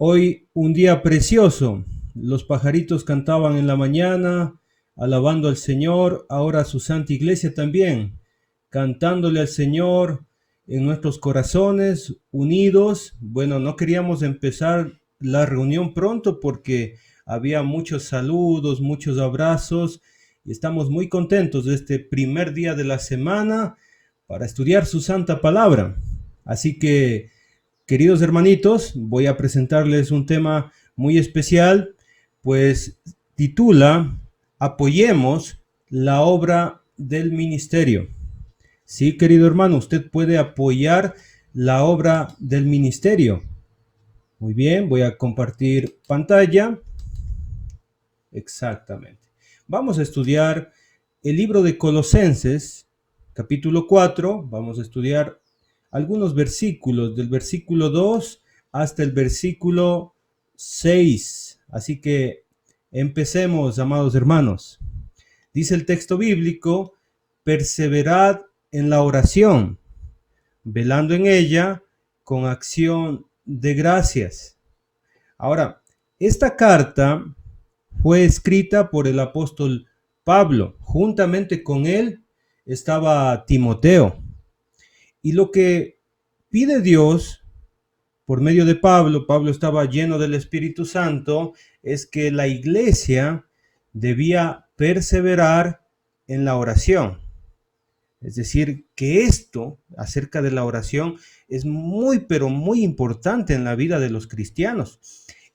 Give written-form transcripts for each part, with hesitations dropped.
Hoy un día precioso. Los pajaritos cantaban en la mañana, alabando al Señor, ahora su Santa Iglesia también, cantándole al Señor en nuestros corazones, unidos. Bueno, no queríamos empezar la reunión pronto porque había muchos saludos, muchos abrazos y estamos muy contentos de este primer día de la semana para estudiar su Santa Palabra. Así que queridos hermanitos, voy a presentarles un tema muy especial, pues titula Apoyemos la obra del ministerio. Sí, querido hermano, usted puede apoyar la obra del ministerio. Muy bien, voy a compartir pantalla. Exactamente. Vamos a estudiar el libro de Colosenses, capítulo 4. Vamos a estudiar algunos versículos, del versículo 2 hasta el versículo 6. Así que empecemos, amados hermanos. Dice el texto bíblico, perseverad en la oración, velando en ella con acción de gracias. Ahora, esta carta fue escrita por el apóstol Pablo. Juntamente con él estaba Timoteo. Y lo que pide Dios por medio de Pablo, Pablo estaba lleno del Espíritu Santo, es que la iglesia debía perseverar en la oración. Es decir, que esto acerca de la oración es muy, pero muy importante en la vida de los cristianos.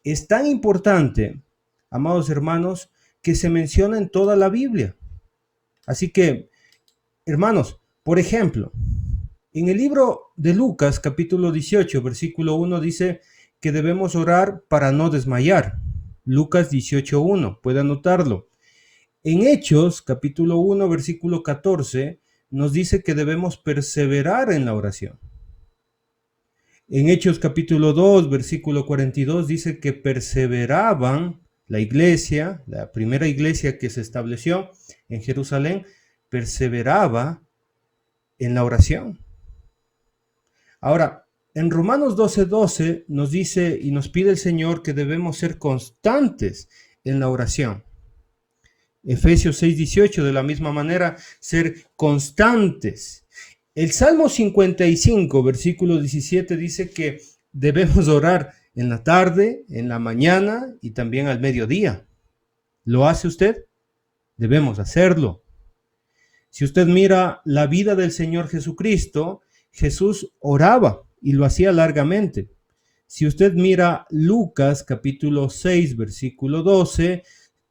Es tan importante, amados hermanos, que se menciona en toda la Biblia. Así que, hermanos, por ejemplo, en el libro de Lucas, capítulo 18, versículo 1, dice que debemos orar para no desmayar. Lucas 18:1, puede anotarlo. En Hechos, capítulo 1, versículo 14, nos dice que debemos perseverar en la oración. En Hechos, capítulo 2, versículo 42, dice que perseveraban la iglesia, la primera iglesia que se estableció en Jerusalén, perseveraba en la oración. Ahora, en Romanos 12:12 nos dice y nos pide el Señor que debemos ser constantes en la oración. Efesios 6:18, de la misma manera, ser constantes. El Salmo 55, versículo 17, dice que debemos orar en la tarde, en la mañana y también al mediodía. ¿Lo hace usted? Debemos hacerlo. Si usted mira la vida del Señor Jesucristo, Jesús oraba y lo hacía largamente. Si usted mira Lucas capítulo 6, versículo 12,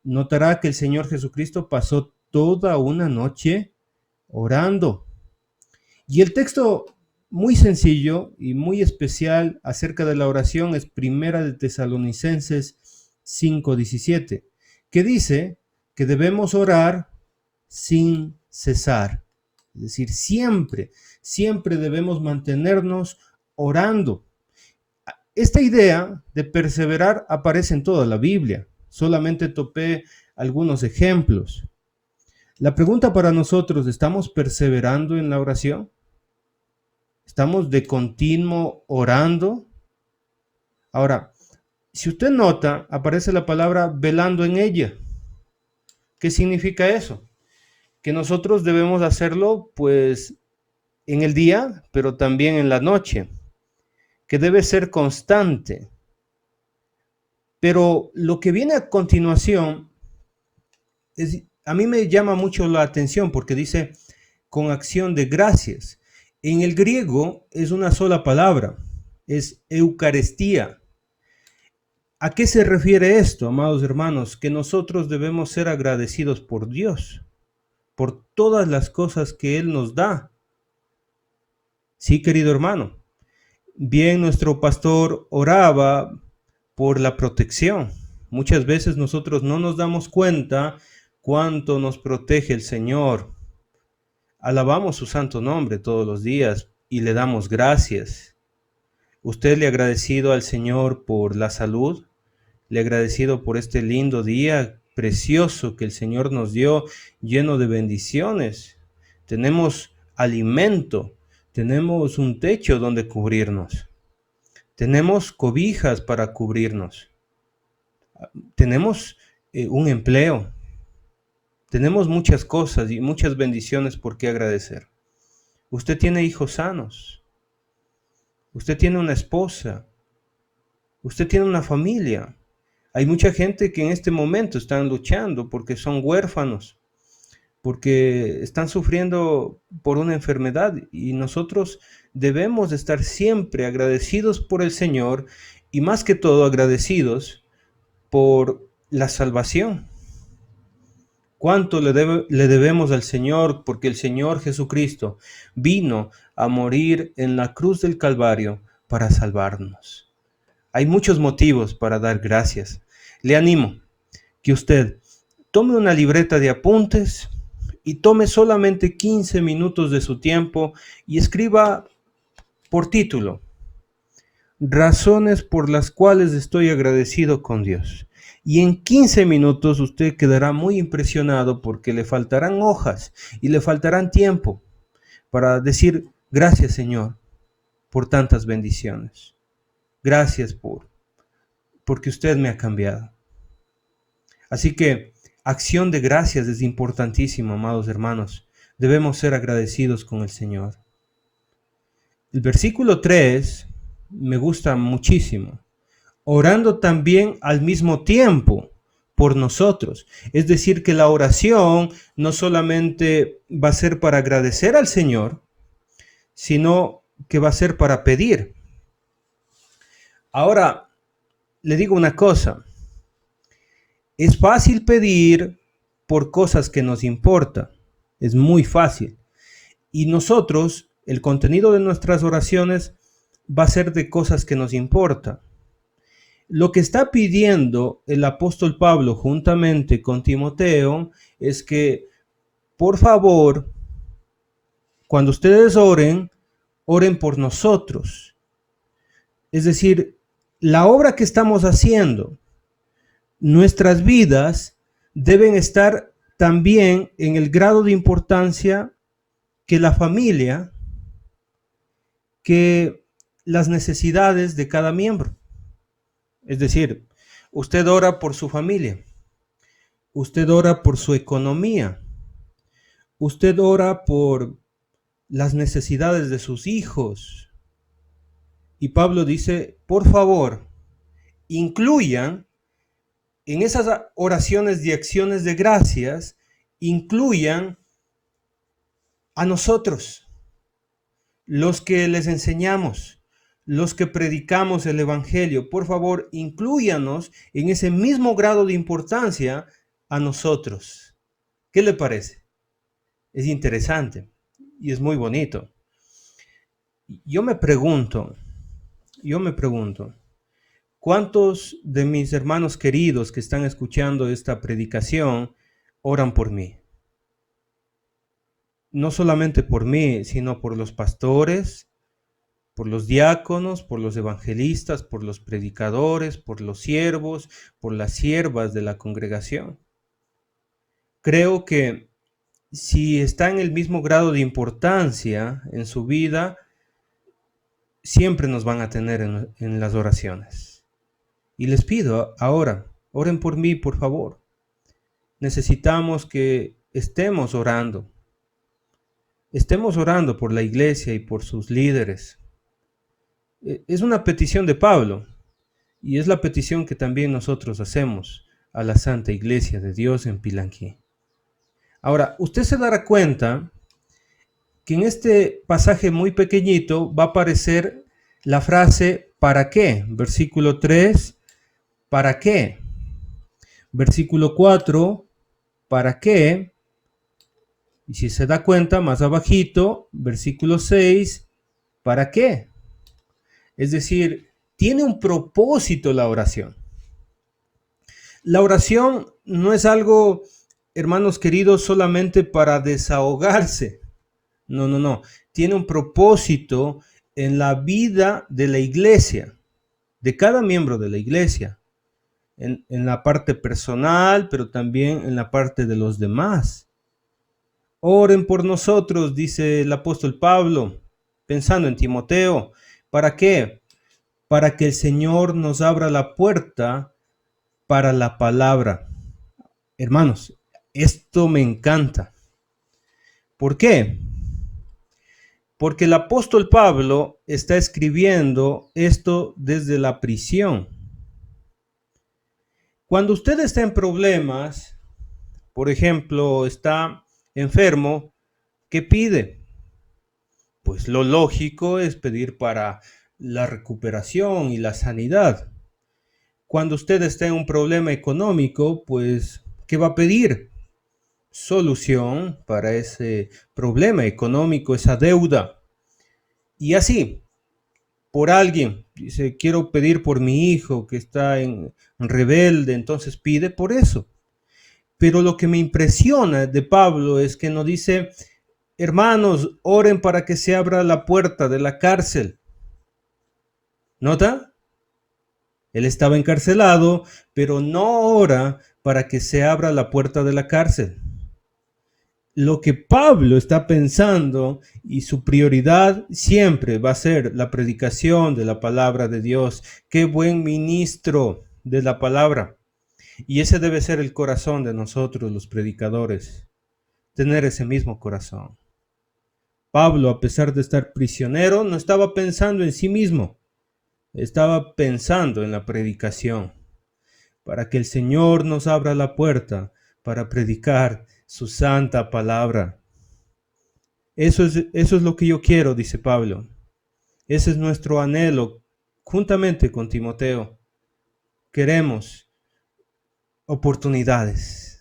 notará que el Señor Jesucristo pasó toda una noche orando. Y el texto muy sencillo y muy especial acerca de la oración es Primera de Tesalonicenses 5:17, que dice que debemos orar sin cesar. Es decir, siempre debemos mantenernos orando. Esta idea de perseverar aparece en toda la Biblia. Solamente topé algunos ejemplos. La pregunta para nosotros, ¿estamos perseverando en la oración? ¿Estamos de continuo orando? Ahora, si usted nota, aparece la palabra velando en ella. ¿Qué significa eso? Que nosotros debemos hacerlo, pues, en el día, pero también en la noche, que debe ser constante. Pero lo que viene a continuación a mí me llama mucho la atención porque dice con acción de gracias. En el griego es una sola palabra, es Eucaristía. ¿A qué se refiere esto, amados hermanos? Que nosotros debemos ser agradecidos por Dios, por todas las cosas que Él nos da. Sí, querido hermano. Bien, nuestro pastor oraba por la protección. Muchas veces nosotros no nos damos cuenta cuánto nos protege el Señor. Alabamos su santo nombre todos los días y le damos gracias. ¿Usted le ha agradecido al Señor por la salud? ¿Le ha agradecido por este lindo día precioso que el Señor nos dio, lleno de bendiciones? Tenemos alimento, tenemos un techo donde cubrirnos. tenemos cobijas para cubrirnos, tenemos un empleo, tenemos muchas cosas y muchas bendiciones por qué agradecer. Usted tiene hijos sanos, usted tiene una esposa, usted tiene una familia. Hay mucha gente que en este momento están luchando porque son huérfanos, porque están sufriendo por una enfermedad, y nosotros debemos estar siempre agradecidos por el Señor, y más que todo agradecidos por la salvación. ¿Cuánto le debemos al Señor? Porque el Señor Jesucristo vino a morir en la cruz del Calvario para salvarnos. Hay muchos motivos para dar gracias. Le animo que usted tome una libreta de apuntes y tome solamente 15 minutos de su tiempo y escriba por título: razones por las cuales estoy agradecido con Dios. Y en 15 minutos usted quedará muy impresionado, porque le faltarán hojas y le faltarán tiempo para decir: gracias, Señor, por tantas bendiciones. Gracias porque usted me ha cambiado. Así que acción de gracias es importantísimo, amados hermanos. Debemos ser agradecidos con el Señor. El versículo 3 me gusta muchísimo. Orando también al mismo tiempo por nosotros. Es decir, que la oración no solamente va a ser para agradecer al Señor, sino que va a ser para pedir. Ahora, le digo una cosa. Es fácil pedir por cosas que nos importan. Es muy fácil. Y nosotros, el contenido de nuestras oraciones va a ser de cosas que nos importan. Lo que está pidiendo el apóstol Pablo juntamente con Timoteo es que, por favor, cuando ustedes oren, oren por nosotros. Es decir, la obra que estamos haciendo, nuestras vidas deben estar también en el grado de importancia que la familia, que las necesidades de cada miembro. Es decir, usted ora por su familia, usted ora por su economía, usted ora por las necesidades de sus hijos. Y Pablo dice: por favor, incluyan en esas oraciones y acciones de gracias, incluyan a nosotros, los que les enseñamos, los que predicamos el Evangelio. Por favor, inclúyanos en ese mismo grado de importancia a nosotros. ¿Qué le parece? Es interesante y es muy bonito. Yo me pregunto, ¿cuántos de mis hermanos queridos que están escuchando esta predicación oran por mí? No solamente por mí, sino por los pastores, por los diáconos, por los evangelistas, por los predicadores, por los siervos, por las siervas de la congregación. Creo que si está en el mismo grado de importancia en su vida, siempre nos van a tener en las oraciones. Y les pido ahora, oren por mí, por favor. Necesitamos que estemos orando por la iglesia y por sus líderes. Es una petición de Pablo, y es la petición que también nosotros hacemos a la Santa Iglesia de Dios en Pilanquí. Ahora, usted se dará cuenta que en este pasaje muy pequeñito va a aparecer la frase ¿para qué? Versículo 3, ¿para qué? Versículo 4, ¿para qué? Y si se da cuenta, más abajito, versículo 6, ¿para qué? Es decir, tiene un propósito la oración. La oración no es algo, hermanos queridos, solamente para desahogarse. No. Tiene un propósito en la vida de la iglesia, de cada miembro de la iglesia, en la parte personal, pero también en la parte de los demás. Oren por nosotros, dice el apóstol Pablo, pensando en Timoteo. ¿Para qué? para que el Señor nos abra la puerta para la palabra. Hermanos, esto me encanta. ¿Por qué? Porque el apóstol Pablo está escribiendo esto desde la prisión. Cuando usted está en problemas, por ejemplo, está enfermo, ¿qué pide? Pues lo lógico es pedir para la recuperación y la sanidad. Cuando usted está en un problema económico, pues, ¿qué va a pedir? Solución para ese problema económico, esa deuda. Y así, por alguien, dice, quiero pedir por mi hijo que está en rebelde, entonces pide por eso. Pero lo que me impresiona de Pablo es que no dice, hermanos, oren para que se abra la puerta de la cárcel. ¿Nota? Él estaba encarcelado, pero no ora para que se abra la puerta de la cárcel. Lo que Pablo está pensando y su prioridad siempre va a ser la predicación de la palabra de Dios. Qué buen ministro de la palabra. Y ese debe ser el corazón de nosotros los predicadores, tener ese mismo corazón. Pablo, a pesar de estar prisionero, no estaba pensando en sí mismo, estaba pensando en la predicación, para que el Señor nos abra la puerta para predicar su santa palabra. Eso es lo que yo quiero, dice Pablo. Ese es nuestro anhelo, juntamente con Timoteo. Queremos oportunidades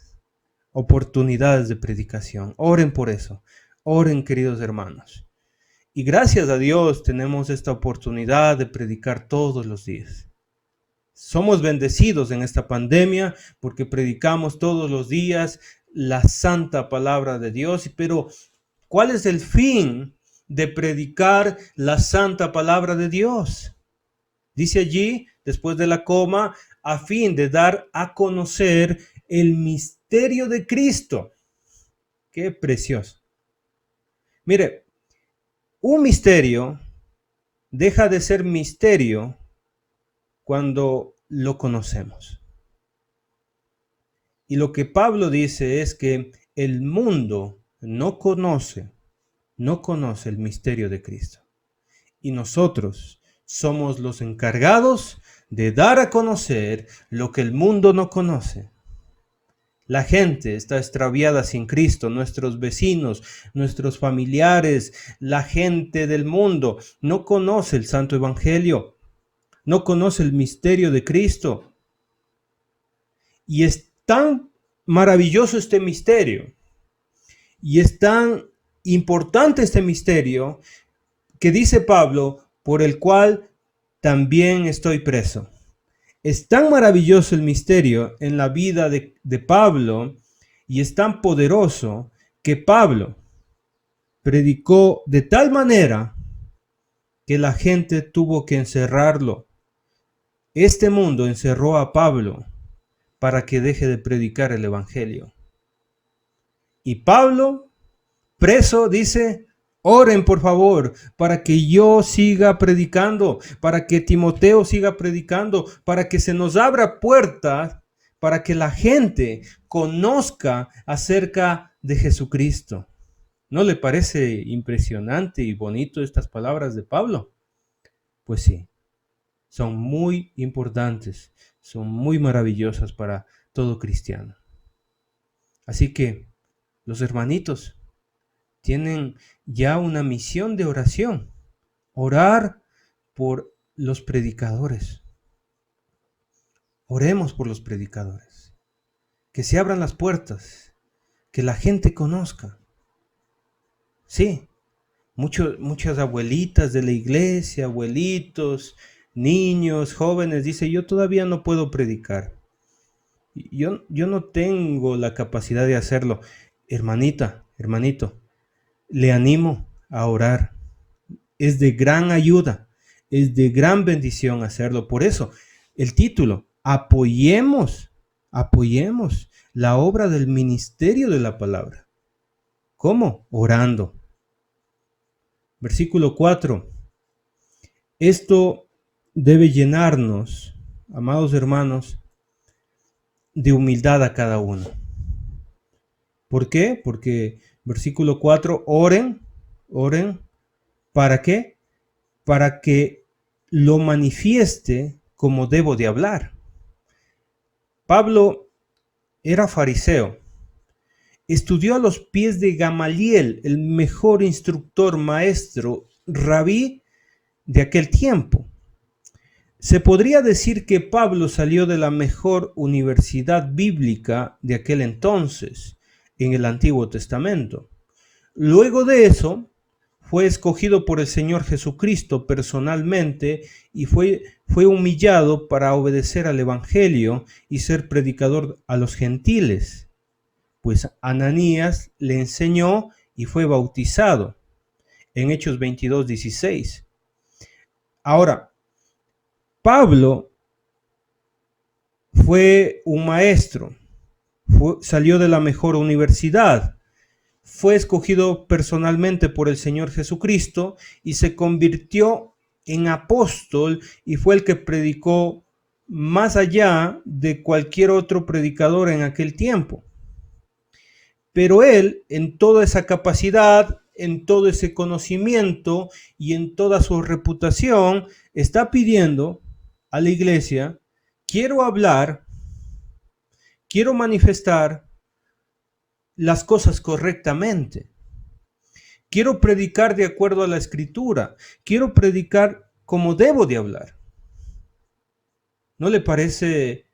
de predicación. Oren por eso. Oren, queridos hermanos. Y gracias a Dios tenemos esta oportunidad de predicar todos los días. Somos bendecidos en esta pandemia porque predicamos todos los días la santa palabra de Dios, pero ¿cuál es el fin de predicar la santa palabra de Dios? Dice allí, después de la coma, a fin de dar a conocer el misterio de Cristo. Qué precioso. Mire, un misterio deja de ser misterio cuando lo conocemos. Y lo que Pablo dice es que el mundo no conoce el misterio de Cristo. Y nosotros somos los encargados de dar a conocer lo que el mundo no conoce. La gente está extraviada sin Cristo, nuestros vecinos, nuestros familiares, la gente del mundo no conoce el Santo Evangelio, no conoce el misterio de Cristo. Y es tan maravilloso este misterio, y es tan importante este misterio, que dice Pablo, por el cual también estoy preso. Es tan maravilloso el misterio en la vida de Pablo y es tan poderoso que Pablo predicó de tal manera que la gente tuvo que encerrarlo. Este mundo encerró a Pablo para que deje de predicar el evangelio. Y Pablo, preso, dice, oren por favor para que yo siga predicando, para que Timoteo siga predicando, para que se nos abra puertas, para que la gente conozca acerca de Jesucristo. ¿No le parece impresionante y bonito estas palabras de Pablo? Pues sí, son muy importantes, son muy maravillosas para todo cristiano. Así que los hermanitos tienen ya una misión de oración, orar por los predicadores. Oremos por los predicadores, que se abran las puertas, que la gente conozca. Sí, muchas abuelitas de la iglesia, abuelitos, niños, jóvenes, dice, yo todavía no puedo predicar. Yo no tengo la capacidad de hacerlo. Hermanita, hermanito, le animo a orar. Es de gran ayuda, es de gran bendición hacerlo. Por eso, el título, apoyemos la obra del ministerio de la palabra. ¿Cómo? Orando. Versículo 4. Esto debe llenarnos, amados hermanos, de humildad a cada uno. ¿Por qué? Porque versículo 4, oren, ¿para qué? Para que lo manifieste como debo de hablar. Pablo era fariseo, estudió a los pies de Gamaliel, el mejor instructor, maestro, rabí de aquel tiempo. Se podría decir que Pablo salió de la mejor universidad bíblica de aquel entonces, en el Antiguo Testamento. Luego de eso, fue escogido por el Señor Jesucristo personalmente y fue humillado para obedecer al Evangelio y ser predicador a los gentiles. Pues Ananías le enseñó y fue bautizado en Hechos 22:16. Ahora, Pablo fue un maestro, salió de la mejor universidad, fue escogido personalmente por el Señor Jesucristo y se convirtió en apóstol y fue el que predicó más allá de cualquier otro predicador en aquel tiempo. Pero él, en toda esa capacidad, en todo ese conocimiento y en toda su reputación, está pidiendo a la iglesia: quiero hablar, quiero manifestar las cosas correctamente. Quiero predicar de acuerdo a la escritura. Quiero predicar como debo de hablar. ¿No le parece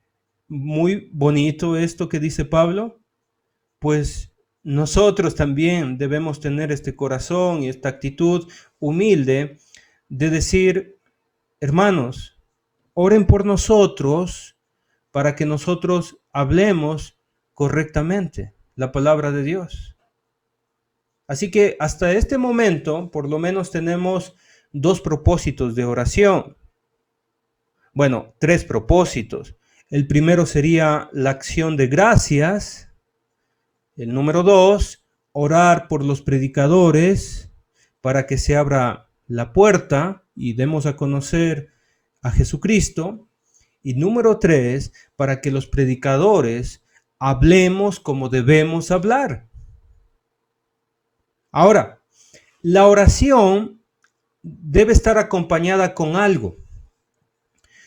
muy bonito esto que dice Pablo? Pues nosotros también debemos tener este corazón y esta actitud humilde de decir: hermanos, oren por nosotros para que nosotros hablemos correctamente la palabra de Dios. Así que hasta este momento, por lo menos tenemos dos propósitos de oración. Bueno, tres propósitos. El primero sería la acción de gracias. El número dos, orar por los predicadores para que se abra la puerta y demos a conocer a Jesucristo. Y número tres, para que los predicadores hablemos como debemos hablar. Ahora, la oración debe estar acompañada con algo.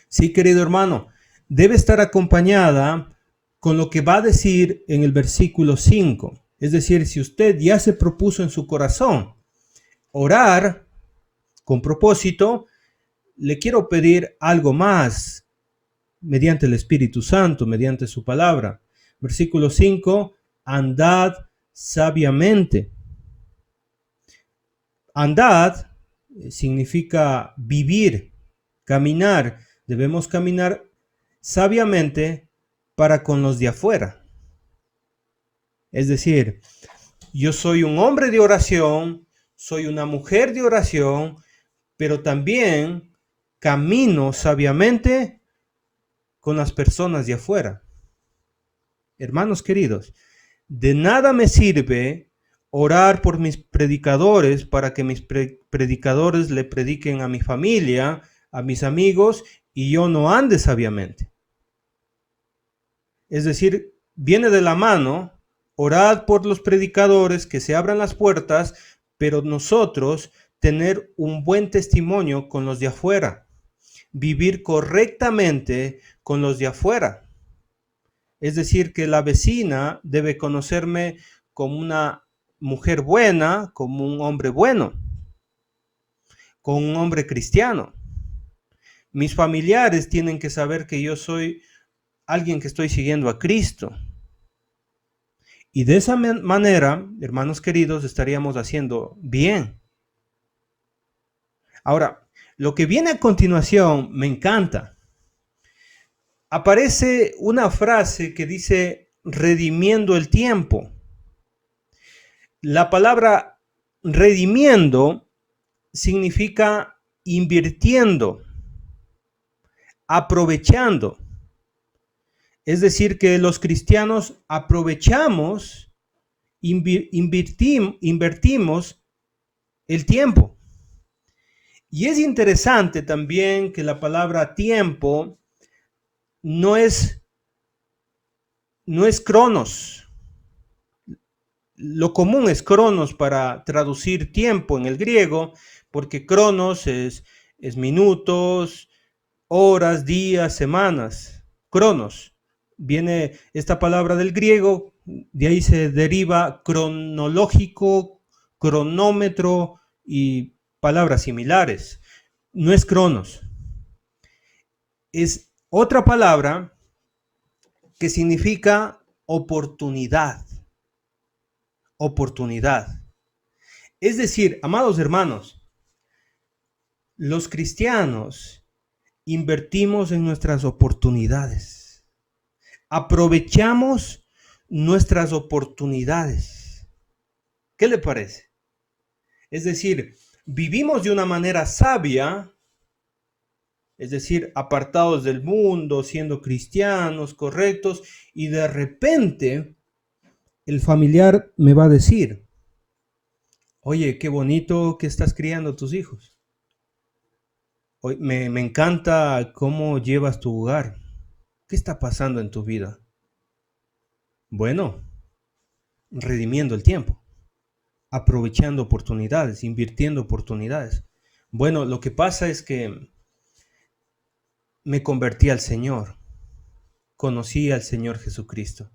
Sí, querido hermano, debe estar acompañada con lo que va a decir en el versículo 5. Es decir, si usted ya se propuso en su corazón orar con propósito, le quiero pedir algo más mediante el Espíritu Santo, mediante su palabra. Versículo 5, andad sabiamente. Andad significa vivir, caminar. Debemos caminar sabiamente para con los de afuera. Es decir, yo soy un hombre de oración, soy una mujer de oración, pero también camino sabiamente con las personas de afuera. Hermanos queridos, de nada me sirve orar por mis predicadores para que mis predicadores le prediquen a mi familia, a mis amigos, y yo no ande sabiamente. Es decir, viene de la mano, orad por los predicadores, que se abran las puertas, pero nosotros tener un buen testimonio con los de afuera, vivir correctamente con los de afuera. Es decir, que la vecina debe conocerme como una mujer buena, como un hombre bueno, como un hombre cristiano. Mis familiares tienen que saber que yo soy alguien que estoy siguiendo a Cristo. Y de esa manera, hermanos queridos, estaríamos haciendo bien. Ahora, lo que viene a continuación me encanta. Aparece una frase que dice redimiendo el tiempo. La palabra redimiendo significa invirtiendo, aprovechando. Es decir, que los cristianos aprovechamos, invertimos el tiempo. Y es interesante también que la palabra tiempo no es, no es cronos. Lo común es cronos para traducir tiempo en el griego, porque cronos es minutos, horas, días, semanas. Cronos. Viene esta palabra del griego, de ahí se deriva cronológico, cronómetro y palabras similares. No es cronos. Es otra palabra que significa oportunidad. Oportunidad. Es decir, amados hermanos, los cristianos invertimos en nuestras oportunidades. Aprovechamos nuestras oportunidades. ¿Qué le parece? Es decir, vivimos de una manera sabia, es decir, apartados del mundo, siendo cristianos, correctos, y de repente el familiar me va a decir, oye, qué bonito que estás criando a tus hijos. Me encanta cómo llevas tu hogar. ¿Qué está pasando en tu vida? Bueno, redimiendo el tiempo, aprovechando oportunidades, invirtiendo oportunidades. Bueno, lo que pasa es que me convertí al Señor, conocí al Señor Jesucristo.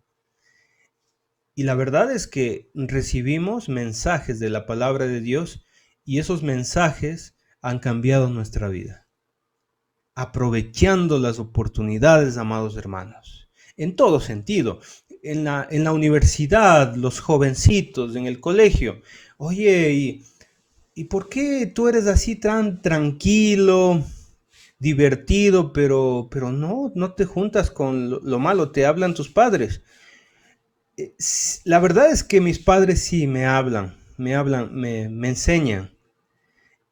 Y la verdad es que recibimos mensajes de la palabra de Dios y esos mensajes han cambiado nuestra vida. Aprovechando las oportunidades, amados hermanos, en todo sentido. En la universidad, los jovencitos, en el colegio. Oye, ¿y por qué tú eres así tan tranquilo, divertido, pero no te juntas con lo malo? Te hablan tus padres. La verdad es que mis padres sí me enseñan.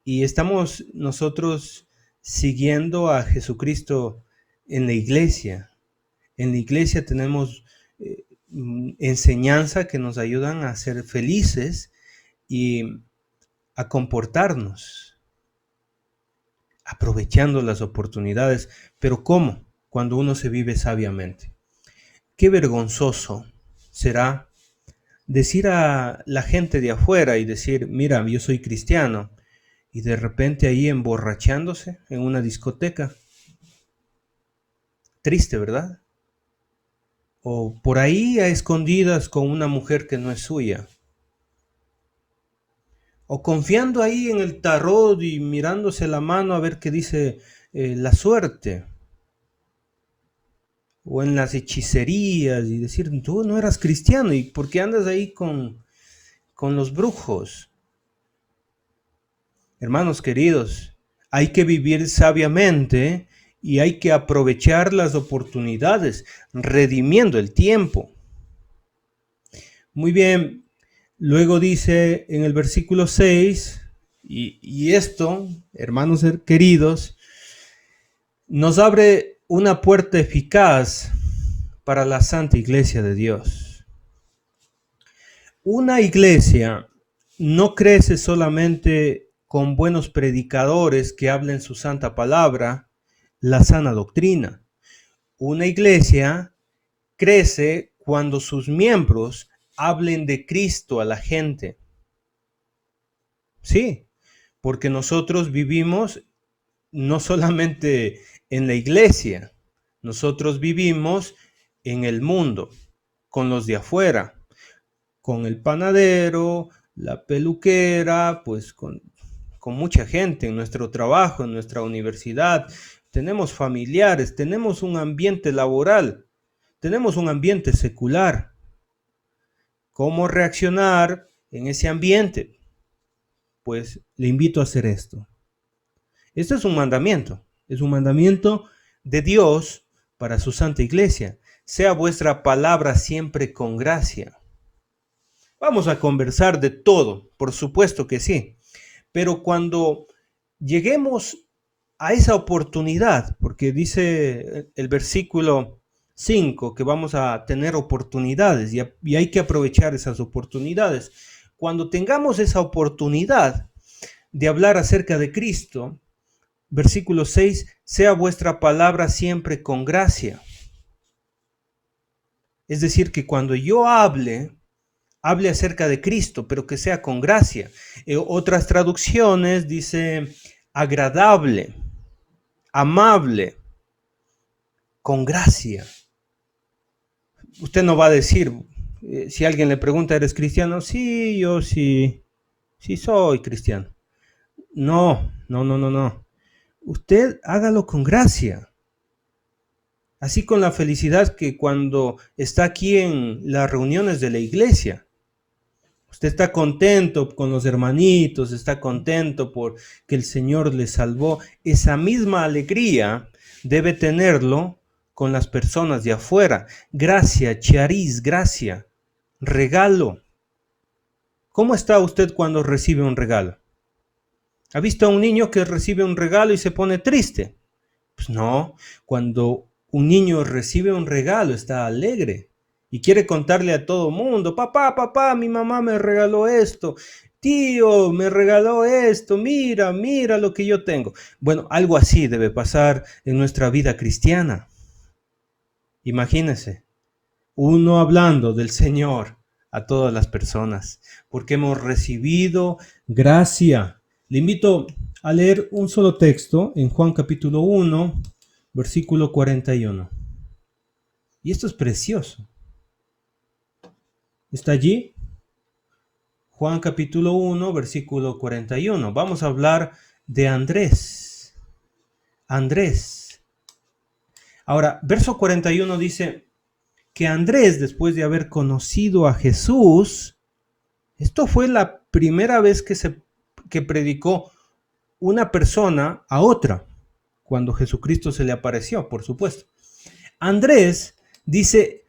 Y estamos nosotros siguiendo a Jesucristo en la iglesia. En la iglesia tenemos enseñanza que nos ayudan a ser felices y a comportarnos, aprovechando las oportunidades. Pero ¿cómo? Cuando uno se vive sabiamente. Qué vergonzoso será decir a la gente de afuera y decir, mira, yo soy cristiano, y de repente ahí emborrachándose en una discoteca. Triste, ¿verdad? O por ahí a escondidas con una mujer que no es suya. O confiando ahí en el tarot y mirándose la mano a ver qué dice la suerte. O en las hechicerías y decir, tú no eras cristiano y por qué andas ahí con los brujos. Hermanos queridos, hay que vivir sabiamente y hay que aprovechar las oportunidades, redimiendo el tiempo. Muy bien, luego dice en el versículo 6, y esto, hermanos queridos, nos abre una puerta eficaz para la Santa Iglesia de Dios. Una iglesia no crece solamente con buenos predicadores que hablen su santa palabra, la sana doctrina. Una iglesia crece cuando sus miembros hablen de Cristo a la gente. Sí, porque nosotros vivimos no solamente en la iglesia, nosotros vivimos en el mundo, con los de afuera, con el panadero, la peluquera, pues con mucha gente en nuestro trabajo, en nuestra universidad. Tenemos familiares, tenemos un ambiente laboral, tenemos un ambiente secular. ¿Cómo reaccionar en ese ambiente? Pues le invito a hacer esto. Esto es un mandamiento de Dios para su santa iglesia. Sea vuestra palabra siempre con gracia. Vamos a conversar de todo, por supuesto que sí, pero cuando lleguemos a esa oportunidad, porque dice el versículo 5 que vamos a tener oportunidades y hay que aprovechar esas oportunidades. Cuando tengamos esa oportunidad, de hablar acerca de Cristo, versículo 6, sea vuestra palabra siempre con gracia. Es decir, que cuando yo hable acerca de Cristo, pero que sea con gracia. Otras traducciones dice agradable, amable, con gracia. Usted no va a decir, si alguien le pregunta, ¿eres cristiano? Sí, yo sí soy cristiano. No. Usted hágalo con gracia. Así con la felicidad que cuando está aquí en las reuniones de la iglesia, usted está contento con los hermanitos, está contento por que el Señor le salvó. Esa misma alegría debe tenerlo con las personas de afuera. Gracia, chariz, gracia, regalo. ¿Cómo está usted cuando recibe un regalo? ¿Ha visto a un niño que recibe un regalo y se pone triste? Pues no, cuando un niño recibe un regalo está alegre y quiere contarle a todo mundo, papá, mi mamá me regaló esto, tío, me regaló esto, mira lo que yo tengo. Bueno, algo así debe pasar en nuestra vida cristiana. Imagínense, uno hablando del Señor a todas las personas, porque hemos recibido gracia. Le invito a leer un solo texto en Juan capítulo 1, versículo 41. Y esto es precioso. ¿Está allí? Juan capítulo 1, versículo 41. Vamos a hablar de Andrés. Andrés. Ahora, verso 41 dice que Andrés, después de haber conocido a Jesús, esto fue la primera vez que predicó una persona a otra, cuando Jesucristo se le apareció, por supuesto. Andrés dice,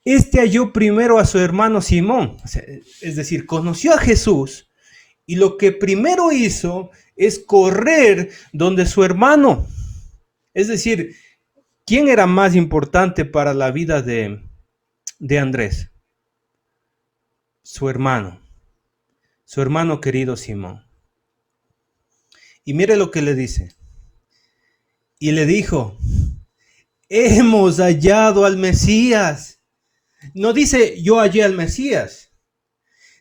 halló primero a su hermano Simón, es decir, conoció a Jesús y lo que primero hizo es correr donde su hermano. Es decir, ¿quién era más importante para la vida de Andrés? Su hermano querido Simón. Y mire lo que le dice. Y le dijo, hemos hallado al Mesías. No dice yo hallé al Mesías,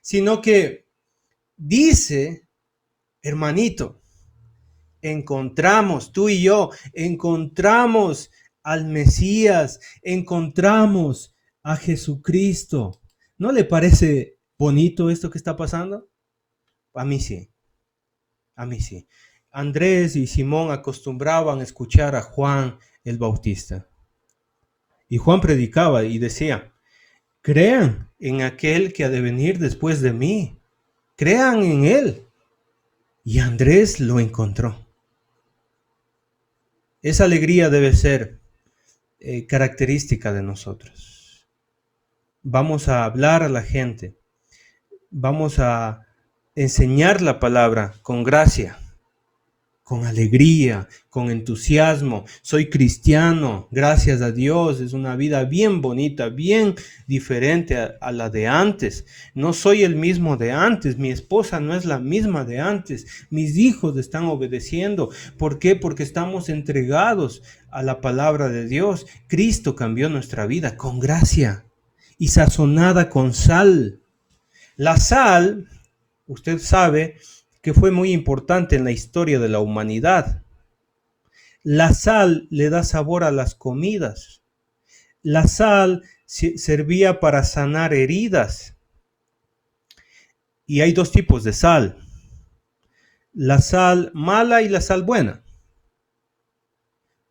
sino que dice, hermanito, encontramos, tú y yo, encontramos al Mesías, encontramos a Jesucristo. ¿No le parece bonito esto que está pasando? A mí sí. Andrés y Simón acostumbraban a escuchar a Juan el Bautista. Y Juan predicaba y decía, crean en aquel que ha de venir después de mí. Crean en él. Y Andrés lo encontró. Esa alegría debe ser característica de nosotros. Vamos a hablar a la gente. Vamos a enseñar la palabra con gracia, con alegría, con entusiasmo. Soy cristiano, gracias a Dios, es una vida bien bonita, bien diferente a la de antes. No soy el mismo de antes, mi esposa no es la misma de antes, mis hijos están obedeciendo. ¿Por qué? Porque estamos entregados a la palabra de Dios. Cristo cambió nuestra vida con gracia y sazonada con sal. La sal, usted sabe, que fue muy importante en la historia de la humanidad. La sal le da sabor a las comidas. La sal servía para sanar heridas. Y hay dos tipos de sal. La sal mala y la sal buena.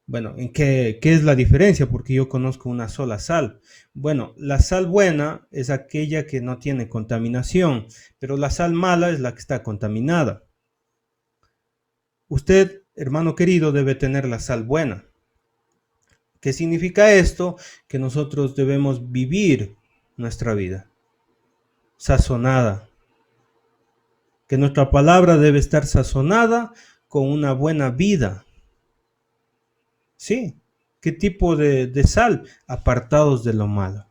Bueno, ¿en qué es la diferencia? Porque yo conozco una sola sal. Bueno, la sal buena es aquella que no tiene contaminación, pero la sal mala es la que está contaminada. Usted, hermano querido, debe tener la sal buena. ¿Qué significa esto? Que nosotros debemos vivir nuestra vida sazonada. Que nuestra palabra debe estar sazonada con una buena vida. ¿Sí? ¿Qué tipo de sal? Apartados de lo malo.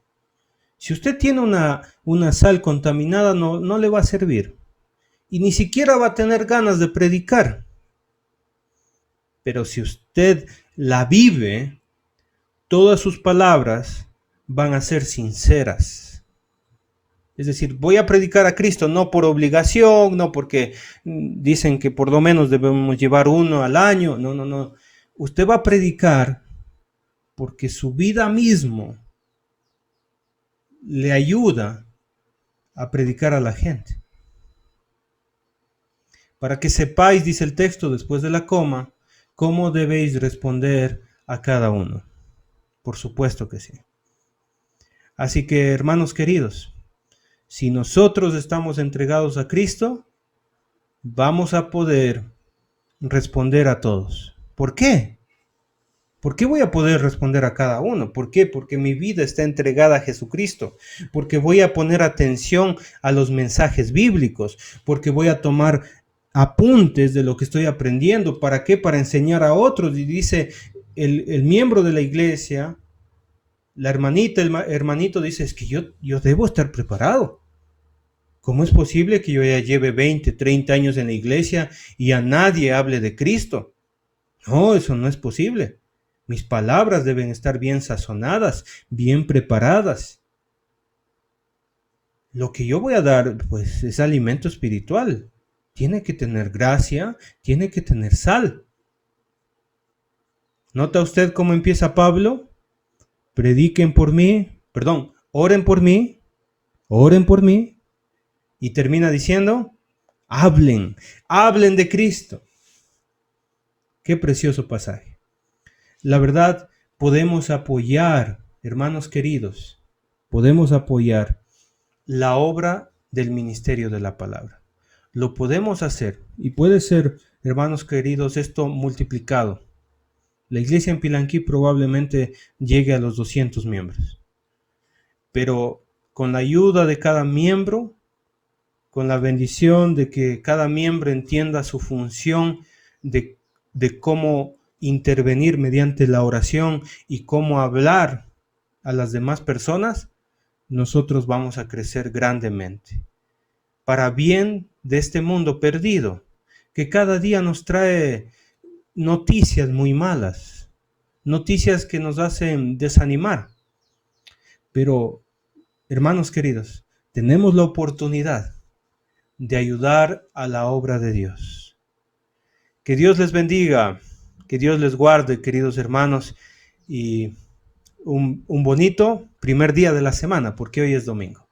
Si usted tiene una sal contaminada, no le va a servir. y ni siquiera va a tener ganas de predicar. Pero si usted la vive, todas sus palabras van a ser sinceras. Es decir, voy a predicar a Cristo no por obligación, no porque dicen que por lo menos debemos llevar uno al año. No, no, no. Usted va a predicar porque su vida mismo le ayuda a predicar a la gente. Para que sepáis, dice el texto después de la coma, cómo debéis responder a cada uno. Por supuesto que sí. Así que, hermanos queridos, si nosotros estamos entregados a Cristo, vamos a poder responder a todos. ¿Por qué? ¿Por qué voy a poder responder a cada uno? ¿Por qué? Porque mi vida está entregada a Jesucristo. Porque voy a poner atención a los mensajes bíblicos. Porque voy a tomar apuntes de lo que estoy aprendiendo. ¿Para qué? Para enseñar a otros. Y dice el miembro de la iglesia, la hermanita, el hermanito dice, es que yo debo estar preparado. ¿Cómo es posible que yo ya lleve 20, 30 años en la iglesia y a nadie hable de Cristo? No, eso no es posible. Mis palabras deben estar bien sazonadas, bien preparadas. Lo que yo voy a dar, pues, es alimento espiritual. Tiene que tener gracia, tiene que tener sal. ¿Nota usted cómo empieza Pablo? Prediquen por mí, perdón, oren por mí, oren por mí. Y termina diciendo, hablen de Cristo. Qué precioso pasaje. La verdad, podemos apoyar, hermanos queridos, podemos apoyar la obra del ministerio de la palabra. Lo podemos hacer y puede ser, hermanos queridos, esto multiplicado. La iglesia en Pilanquí probablemente llegue a los 200 miembros. Pero con la ayuda de cada miembro, con la bendición de que cada miembro entienda su función de cómo intervenir mediante la oración y cómo hablar a las demás personas, nosotros vamos a crecer grandemente. Para bien de este mundo perdido, que cada día nos trae noticias muy malas, noticias que nos hacen desanimar. Pero, hermanos queridos, tenemos la oportunidad de ayudar a la obra de Dios. Que Dios les bendiga, que Dios les guarde, queridos hermanos, y un bonito primer día de la semana, porque hoy es domingo.